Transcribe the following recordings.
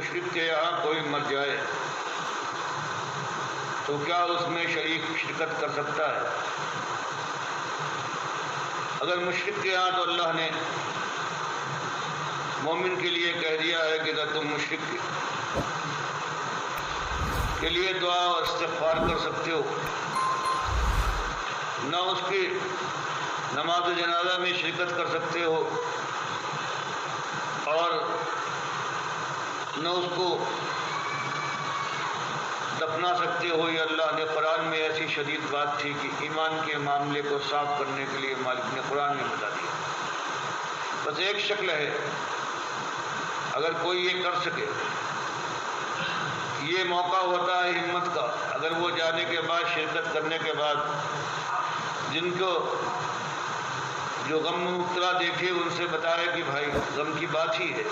مشرک کے یہاں کوئی مر جائے تو کیا اس میں شرکت کر سکتا ہے؟ اگر مشرک کے یہاں تو اللہ نے مومن کے لیے کہہ دیا ہے کہ اگر تم مشرک کے لیے دعا اور استغفار کر سکتے ہو، نہ اس کی نماز جنازہ میں شرکت کر سکتے ہو اور نہ اس کو دفنا سکتے ہو، یہ اللہ نے قرآن میں ایسی شدید بات تھی کہ ایمان کے معاملے کو صاف کرنے کے لیے مالک نے قرآن میں بتا دیا۔ بس ایک شکل ہے، اگر کوئی یہ کر سکے، یہ موقع ہوتا ہے ہمت کا، اگر وہ جانے کے بعد شرکت کرنے کے بعد جن کو جو غم میں مبتلا دیکھے ان سے بتائے کہ بھائی غم کی بات ہی ہے،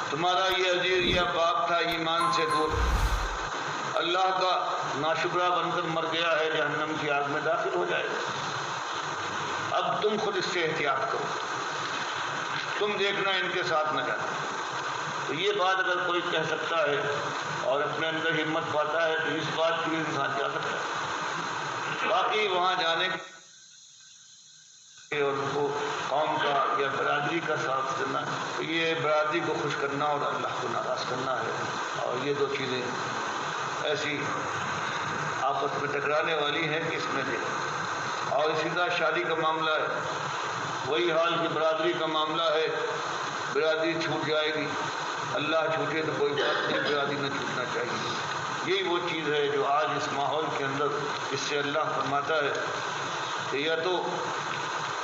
تمہارا یہ عزیز یا باپ تھا ایمان سے دور، اللہ کا ناشکرہ بن کر مر گیا ہے، جہنم کی آگ میں داخل ہو جائے گا، اب تم خود اس سے احتیاط کرو، تم دیکھنا ان کے ساتھ نہ جانا۔ تو یہ بات اگر کوئی کہہ سکتا ہے اور اپنے اندر ہمت پاتا ہے تو اس بات کے لیے انسان جا سکتا ہے۔ باقی وہاں جانے کے اور کو قوم کا یا برادری کا ساتھ دینا، تو یہ برادری کو خوش کرنا اور اللہ کو ناراض کرنا ہے، اور یہ دو چیزیں ایسی آپس میں ٹکرانے والی ہیں کہ اس میں دے۔ اور اسی طرح شادی کا معاملہ ہے، وہی حال کہ برادری کا معاملہ ہے، برادری چھوٹ جائے گی، اللہ چھوٹے تو کوئی بات نہیں، برادری نہ چھوٹنا چاہیے۔ یہی وہ چیز ہے جو آج اس ماحول کے اندر اس سے اللہ فرماتا ہے کہ یا تو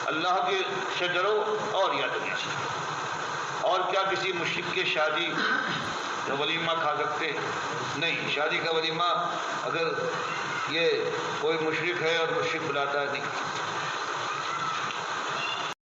اللہ کے سے ڈرو اور یا دنیا سے ڈرو۔ اور کیا کسی مشرک کے شادی کا ولیمہ کھا سکتے؟ نہیں، شادی کا ولیمہ اگر یہ کوئی مشرک ہے اور مشرک بلاتا ہے نہیں،